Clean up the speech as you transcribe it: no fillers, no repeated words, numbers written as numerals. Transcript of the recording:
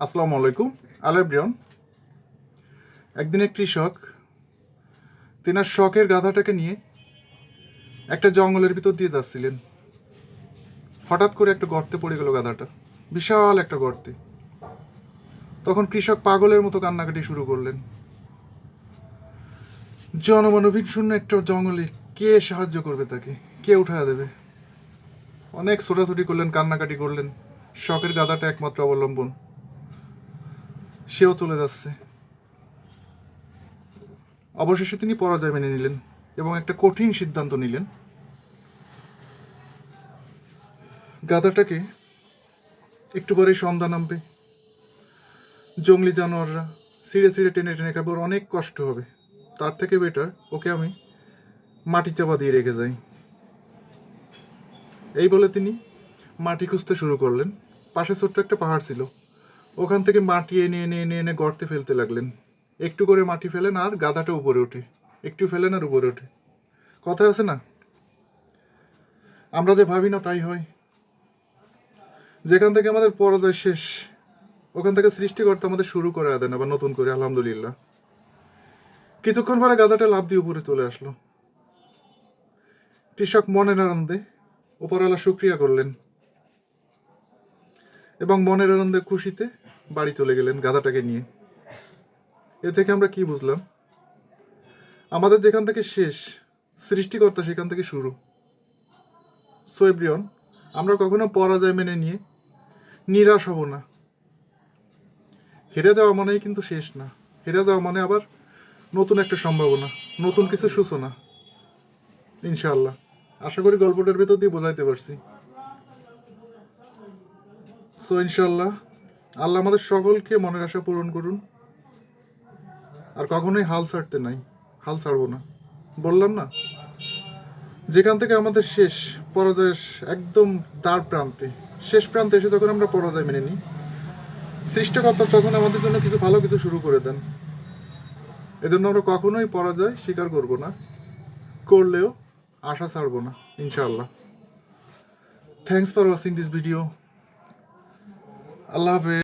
আসসালামু আলাইকুম আলেব্রিয়ন। একদিন এক কৃষক তেনার শখের গাধাটাকে নিয়ে একটা জঙ্গলের ভিতর দিয়ে যাচ্ছিলেন। হঠাৎ করে একটা গর্তে পড়ে গেল গাধাটা, বিশাল একটা গর্তে। তখন কৃষক পাগলের মতো কান্নাকাটি শুরু করলেন। জনমানবহীন শূন্য একটা জঙ্গলে কে সাহায্য করবে তাকে, কে উঠায় দেবে? অনেক ছোটাছুটি করলেন, কান্নাকাটি করলেন। শখের গাধাটা একমাত্র অবলম্বন, সেও চলে যাচ্ছে। অবশেষে তিনি পরাজয় মেনে নিলেন এবং একটা কঠিন সিদ্ধান্ত নিলেন। গাধাটাকে একটু পরেই সন্ধ্যা নামবে, জঙ্গলি জানোয়াররা ছিঁড়ে ছিঁড়ে টেনে টেনে খাবে, ওর অনেক কষ্ট হবে। তার থেকে বেটার ওকে আমি মাটির চাপা দিয়ে রেখে যাই। এই বলে তিনি মাটি খুঁজতে শুরু করলেন। পাশে ছোট্ট একটা পাহাড় ছিল, ওখান থেকে মাটি এনে এনে এনে এনে গর্তে ফেলতে লাগলেন। একটু করে মাটি ফেলেন আর গাধাটা উপরে ওঠে, একটু ফেলেন আর উপরে ওঠে। কথা আছে না, আমরা যে ভাবি না তাই হয়। যেখান থেকে আমাদের পরাজয় শেষ, ওখান থেকে সৃষ্টিকর্তা আমাদের শুরু করে দেন আবার নতুন করে। আলহামদুলিল্লাহ। কিছুক্ষণ পরে গাধাটা লাফ দিয়ে উপরে চলে আসলো। কৃষক মনের আনন্দে উপরওয়ালা শুকরিয়া করলেন এবং মনের আনন্দে খুশিতে বাড়ি চলে গেলেন গাধাটাকে নিয়ে। এ থেকে আমরা কি বুঝলাম? আমাদের যেখান থেকে শেষ, সৃষ্টিকর্তা সেখান থেকে শুরু। সো এভরিওয়ান, আমরা কখনো পরাজয় মেনে নিয়ে নিরাশ হব না। হেরে যাওয়া মানেই কিন্তু শেষ না, হেরে যাওয়া মানে আবার নতুন একটা সম্ভাবনা, নতুন কিছু সূচনা। ইনশাআল্লাহ, আশা করি গল্পটার ভেতর দিয়ে বোঝাইতে পারছি। সো ইনশাআল্লাহ, আল্লাহ আমাদের সকলকে মনের আশা পূরণ করুন। আর কখনোই হাল ছাড়তে নাই, হাল ছাড়বো না। বললাম না, যেখান থেকে আমাদের শেষ, পরাজয়ের একদম দ্বার প্রান্তে, শেষ প্রান্তে এসে যখন আমরা পরাজয় মেনে নিই, সৃষ্টিকর্তা তখন আমাদের জন্য কিছু ভালো কিছু শুরু করে দেন। এজন্য আমরা কখনোই পরাজয় স্বীকার করব না, করলেও আশা ছাড়বো না ইনশাআল্লাহ। Thanks for watching this video. আল্লাহ হাফেজ।